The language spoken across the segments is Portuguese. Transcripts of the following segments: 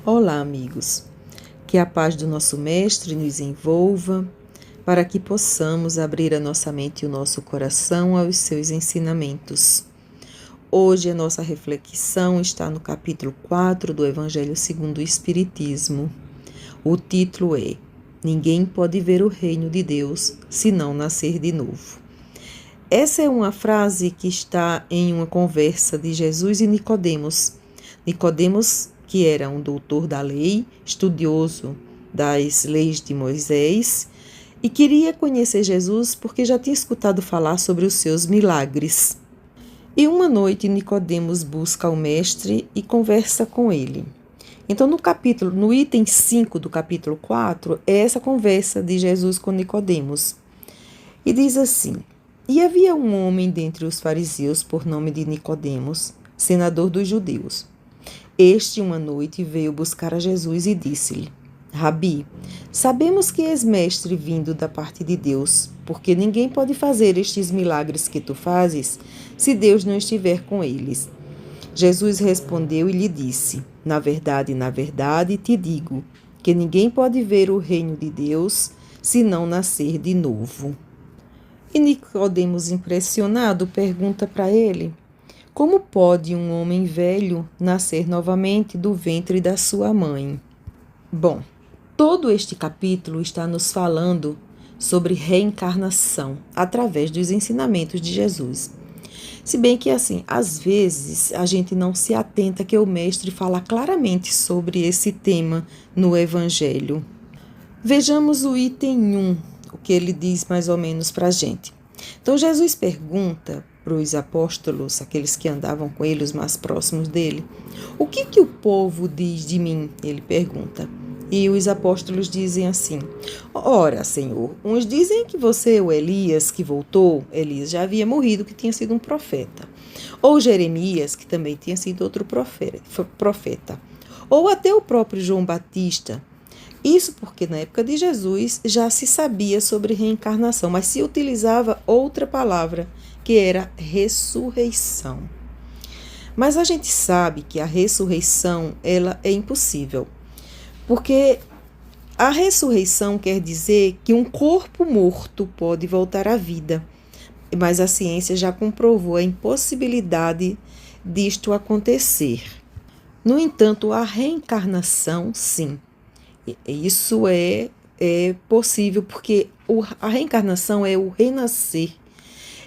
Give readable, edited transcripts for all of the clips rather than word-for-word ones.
Olá, amigos. Que a paz do nosso Mestre nos envolva, para que possamos abrir a nossa mente e o nosso coração aos seus ensinamentos. Hoje a nossa reflexão está no capítulo 4 do Evangelho segundo o Espiritismo. O título é Ninguém pode ver o reino de Deus se não nascer de novo. Essa é uma frase que está em uma conversa de Jesus e Nicodemos. Nicodemos, que era um doutor da lei, estudioso das leis de Moisés, e queria conhecer Jesus porque já tinha escutado falar sobre os seus milagres. E uma noite Nicodemos busca o mestre e conversa com ele. Então no item 5 do capítulo 4, é essa conversa de Jesus com Nicodemos. E diz assim: E havia um homem dentre os fariseus por nome de Nicodemos, senador dos judeus. Este uma noite veio buscar a Jesus e disse-lhe: Rabi, sabemos que és mestre vindo da parte de Deus, porque ninguém pode fazer estes milagres que tu fazes se Deus não estiver com eles. Jesus respondeu e lhe disse: na verdade, te digo, que ninguém pode ver o reino de Deus se não nascer de novo. E Nicodemos, impressionado, pergunta para ele: Como pode um homem velho nascer novamente do ventre da sua mãe? Bom, todo este capítulo está nos falando sobre reencarnação através dos ensinamentos de Jesus. Se bem que, às vezes a gente não se atenta que o mestre fala claramente sobre esse tema no Evangelho. Vejamos o item 1, o que ele diz mais ou menos para a gente. Então, Jesus pergunta para os apóstolos, aqueles que andavam com ele, os mais próximos dele, o que o povo diz de mim? Ele pergunta. E os apóstolos dizem assim: Ora, Senhor, uns dizem que você é o Elias que voltou. Elias já havia morrido, que tinha sido um profeta. Ou Jeremias, que também tinha sido outro profeta. Ou até o próprio João Batista. Isso porque na época de Jesus já se sabia sobre reencarnação, mas se utilizava outra palavra, que era ressurreição. Mas a gente sabe que a ressurreição ela é impossível. Porque a ressurreição quer dizer que um corpo morto pode voltar à vida, mas a ciência já comprovou a impossibilidade disto acontecer. No entanto, a reencarnação, sim, isso é possível, porque a reencarnação é o renascer.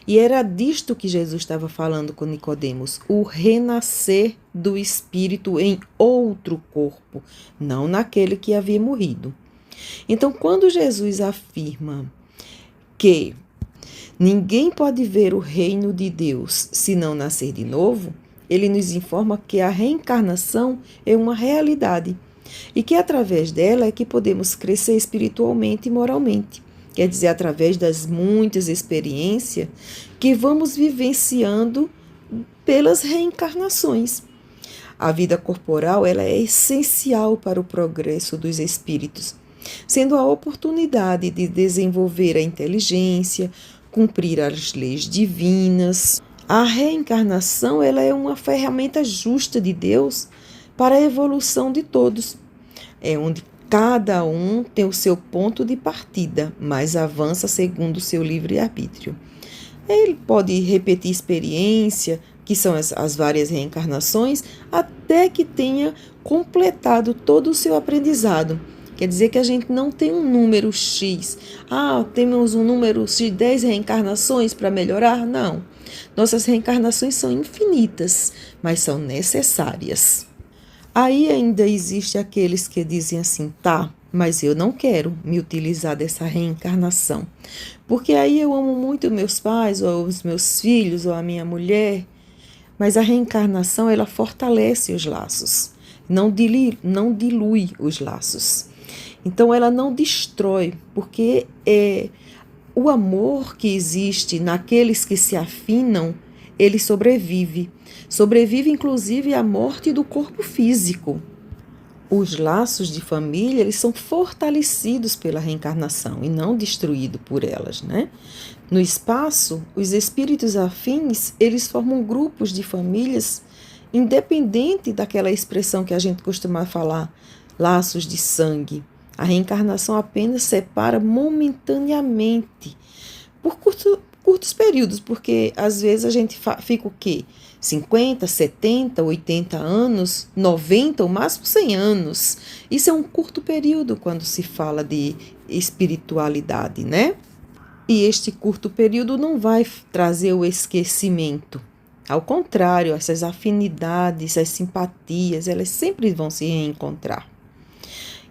E era disto que Jesus estava falando com Nicodemos, o renascer do espírito em outro corpo, não naquele que havia morrido. Então, quando Jesus afirma que ninguém pode ver o reino de Deus se não nascer de novo, ele nos informa que a reencarnação é uma realidade e que através dela é que podemos crescer espiritualmente e moralmente. Quer dizer, através das muitas experiências que vamos vivenciando pelas reencarnações. A vida corporal ela é essencial para o progresso dos espíritos, sendo a oportunidade de desenvolver a inteligência, cumprir as leis divinas. A reencarnação ela é uma ferramenta justa de Deus para a evolução de todos. É onde cada um tem o seu ponto de partida, mas avança segundo o seu livre-arbítrio. Ele pode repetir experiência, que são as várias reencarnações, até que tenha completado todo o seu aprendizado. Quer dizer que a gente não tem um número X. Temos um número X de 10 reencarnações para melhorar? Não. Nossas reencarnações são infinitas, mas são necessárias. Aí ainda existe aqueles que dizem assim, mas eu não quero me utilizar dessa reencarnação, porque aí eu amo muito meus pais, ou os meus filhos, ou a minha mulher, mas a reencarnação ela fortalece os laços, não dilui os laços. Então ela não destrói, porque o amor que existe naqueles que se afinam, ele sobrevive. Sobrevive, inclusive, à morte do corpo físico. Os laços de família, eles são fortalecidos pela reencarnação e não destruídos por elas, né? No espaço, os espíritos afins, eles formam grupos de famílias Independente daquela expressão que a gente costuma falar, laços de sangue, a reencarnação apenas separa momentaneamente, por curtos períodos, porque às vezes a gente fica o quê? 50, 70, 80 anos, 90, ou máximo 100 anos. Isso é um curto período quando se fala de espiritualidade, né? E este curto período não vai trazer o esquecimento. Ao contrário, essas afinidades, as simpatias, elas sempre vão se reencontrar.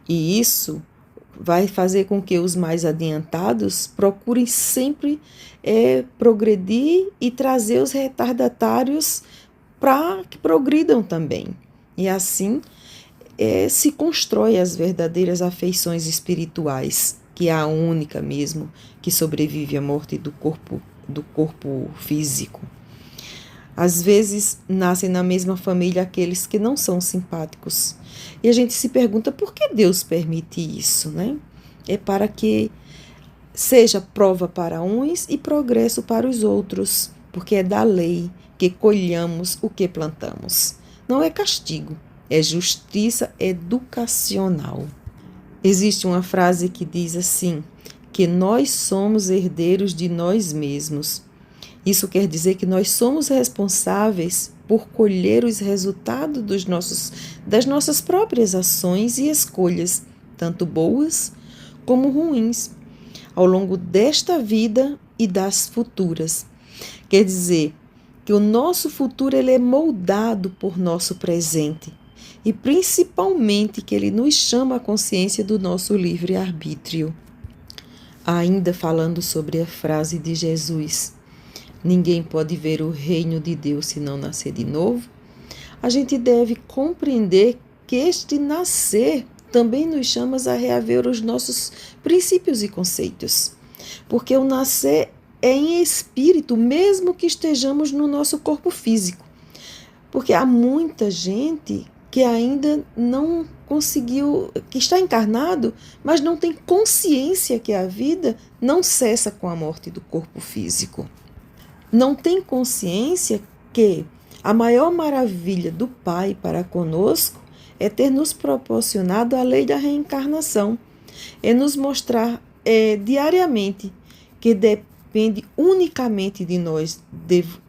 E isso vai fazer com que os mais adiantados procurem sempre progredir e trazer os retardatários para que progridam também. E assim se constrói as verdadeiras afeições espirituais, que é a única mesmo que sobrevive à morte do corpo físico. Às vezes nascem na mesma família aqueles que não são simpáticos. E a gente se pergunta por que Deus permite isso, né? É para que seja prova para uns e progresso para os outros, porque é da lei que colhamos o que plantamos. Não é castigo, é justiça educacional. Existe uma frase que diz assim, que nós somos herdeiros de nós mesmos. Isso quer dizer que nós somos responsáveis por colher os resultados das nossas próprias ações e escolhas, tanto boas como ruins, ao longo desta vida e das futuras. Quer dizer que o nosso futuro ele é moldado por nosso presente e principalmente que ele nos chama à consciência do nosso livre-arbítrio. Ainda falando sobre a frase de Jesus, ninguém pode ver o reino de Deus se não nascer de novo, a gente deve compreender que este nascer também nos chama a reaver os nossos princípios e conceitos. Porque o nascer é em espírito, mesmo que estejamos no nosso corpo físico. Porque há muita gente que ainda não conseguiu, que está encarnado, mas não tem consciência que a vida não cessa com a morte do corpo físico. Não tem consciência que a maior maravilha do Pai para conosco é ter nos proporcionado a lei da reencarnação, é nos mostrar diariamente que depende unicamente de nós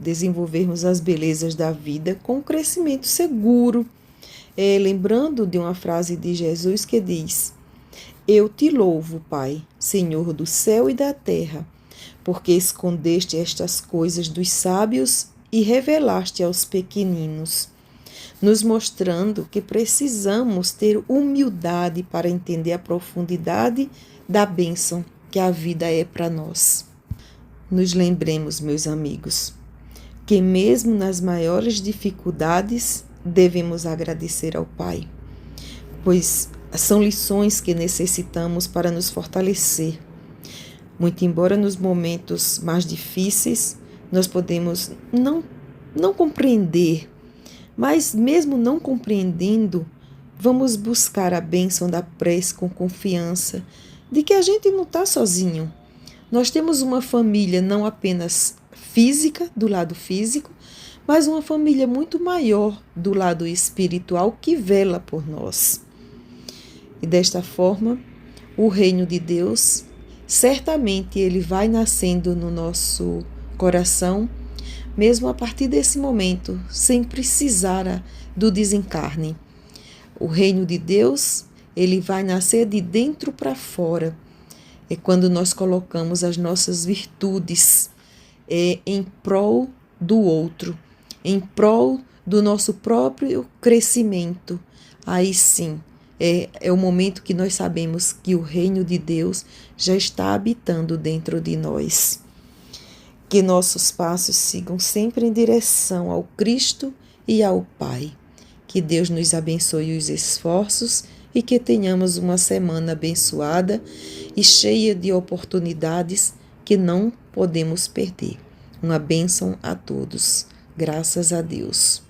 desenvolvermos as belezas da vida com crescimento seguro. Lembrando de uma frase de Jesus que diz: eu te louvo, Pai, Senhor do céu e da terra, porque escondeste estas coisas dos sábios e revelaste aos pequeninos, nos mostrando que precisamos ter humildade para entender a profundidade da bênção que a vida é para nós. Nos lembremos, meus amigos, que mesmo nas maiores dificuldades devemos agradecer ao Pai, pois são lições que necessitamos para nos fortalecer. Muito embora nos momentos mais difíceis nós podemos não compreender, mas mesmo não compreendendo, vamos buscar a bênção da prece com confiança de que a gente não está sozinho. Nós temos uma família não apenas física, do lado físico, mas uma família muito maior do lado espiritual que vela por nós. E desta forma, o reino de Deus, certamente ele vai nascendo no nosso coração, mesmo a partir desse momento, sem precisar do desencarne. O reino de Deus, ele vai nascer de dentro para fora. É quando nós colocamos as nossas virtudes em prol do outro, em prol do nosso próprio crescimento. Aí sim, é o momento que nós sabemos que o reino de Deus já está habitando dentro de nós. Que nossos passos sigam sempre em direção ao Cristo e ao Pai. Que Deus nos abençoe os esforços e que tenhamos uma semana abençoada e cheia de oportunidades que não podemos perder. Uma bênção a todos. Graças a Deus.